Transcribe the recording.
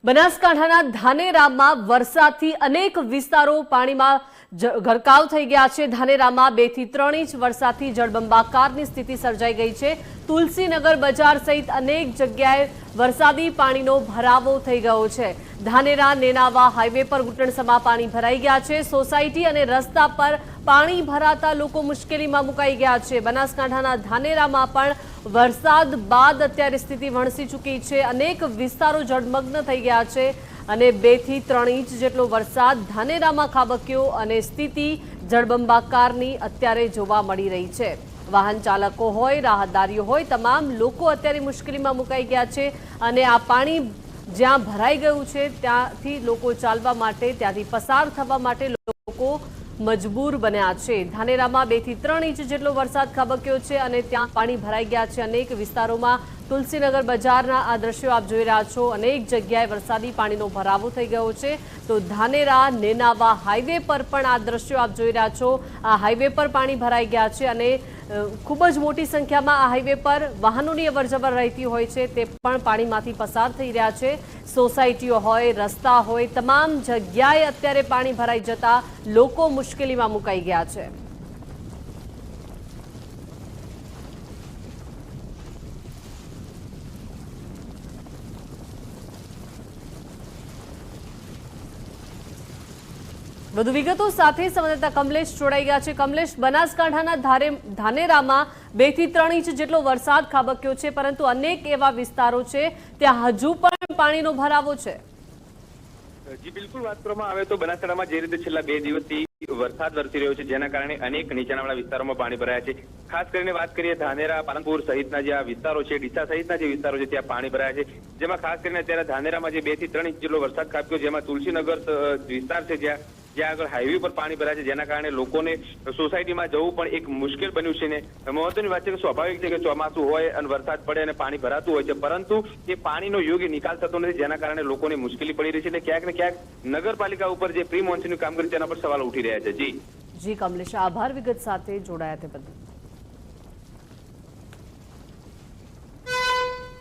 બનાસકાંઠાના ધાનેરામાં વરસાદથી અનેક વિસ્તારો પાણીમાં ગરકાવ થઈ ગયા છે। ધાનેરામાં 2 થી 3 ઇંચ વરસાદથી જળબંબાકારની સ્થિતિ સર્જાઈ ગઈ છે। તુલસીનગર બજાર સહિત અનેક જગ્યાએ વરસાદી પાણીનો ભરાવો થઈ ગયો છે। ધાનેરા નેનાવા હાઈવે પર ઘૂંટણસમા પાણી ભરાઈ ગયા છે। સોસાયટી અને રસ્તા પર પાણી ભરાતા લોકો મુશ્કેલીમાં મુકાઈ ગયા છે। બનાસકાંઠાના ધાનેરામાં પણ વરસાદ બાદ અત્યારે સ્થિતિ વણસી ચૂકી છે। અનેક વિસ્તારો જળમગ્ન થઈ ગયા છે અને 2 થી 3 ઇંચ જેટલો વરસાદ ધાનેરામાં ખાબક્યો અને સ્થિતિ જળબંબાકારની અત્યારે જોવા મળી રહી છે। વાહન ચાલકો હોય, રાહદારીઓ હોય, તમામ લોકો અત્યારે મુશ્કેલીમાં મુકાઈ ગયા છે અને આ પાણી જ્યાં ભરાઈ ગયું છે ત્યાંથી લોકો ચાલવા માટે, ત્યાંથી પસાર થવા માટે લોકો મજબૂર બન્યા છે। ધાનેરામાં 2 થી 3 ઇંચ જેટલો વરસાદ ખાબક્યો છે અને ત્યાં પાણી ભરાઈ ગયા છે। અનેક વિસ્તારોમાં તુલસીનગર બજારના આ દ્રશ્યો આપ જોઈ રહ્યા છો। અનેક જગ્યાએ વરસાદી પાણીનો ભરાવો થઈ ગયો છે। તો ધાનેરા નેનાવા હાઈવે પર પણ આ દ્રશ્યો આપ જોઈ રહ્યા છો। આ હાઈવે પર પાણી ભરાઈ ગયા છે અને ખૂબ જ મોટી સંખ્યામાં આ હાઈવે પર વાહનોની અવરજવર રહેતી હોય છે, તે પણ પાણીમાંથી પસાર થઈ રહ્યા છે। સોસાયટીઓ હોય, રસ્તા હોય, તમામ જગ્યાએ અત્યારે પાણી ભરાઈ જતા લોકો મુશ્કેલીમાં મુકાઈ ગયા છે। વધુ વિગતો સાથે સંવાદદાતા કમલેશ જોડાઈ ગયા છે। કમલેશ, બનાસકાંઠાના ધાનેરામાં 2 થી 3 ઇંચ જેટલો વરસાદ ખાબક્યો છે, પરંતુ અનેક એવા વિસ્તારો છે ત્યાં હજુ પણ પાણીનો ભરાવો છે। જી બિલકુલ, વાત કરવામાં આવે તો બનાસકાંઠામાં જે રીતે છેલ્લા 2 દિવસથી વરસાદ વરસી રહ્યો છે, જેના કારણે અનેક નીચાણવાળા વિસ્તારોમાં પાણી ભરાયા છે। ખાસ કરીને વાત કરીએ ધાનેરા, પાલનપુર સહિતના જે આ વિસ્તારો છે, ડીસા સહિતના જે વિસ્તારો છે ત્યાં પાણી ભરાયા છે, જેમાં ખાસ કરીને અત્યારે ધાનેરામાં જે 2 થી 3 ઇંચ જેટલો વરસાદ ખાબક્યો, જેમાં તુલસીનગર વિસ્તાર છે જ્યાં આગળ હાઈવે પર પાણી ભરાય છે, જેના કારણે લોકોને સોસાયટીમાં જવું પણ એક મુશ્કેલ બન્યું છે। ને મહત્વની વાત છે કે સ્વાભાવિક છે કે ચોમાસું હોય અને વરસાદ પડે અને પાણી ભરાતું હોય છે, પરંતુ એ પાણીનો યોગ્ય નિકાલ થતો નથી, જેના કારણે લોકોને મુશ્કેલી પડી રહી છે। અને ક્યાંક ને ક્યાંક નગરપાલિકા ઉપર જે પ્રી મોન્સૂનની કામગીરી તેના પર સવાલ ઉઠી રહ્યા છે। જી કમલેશ, આભાર વિગત સાથે જોડાયા તે બદલ।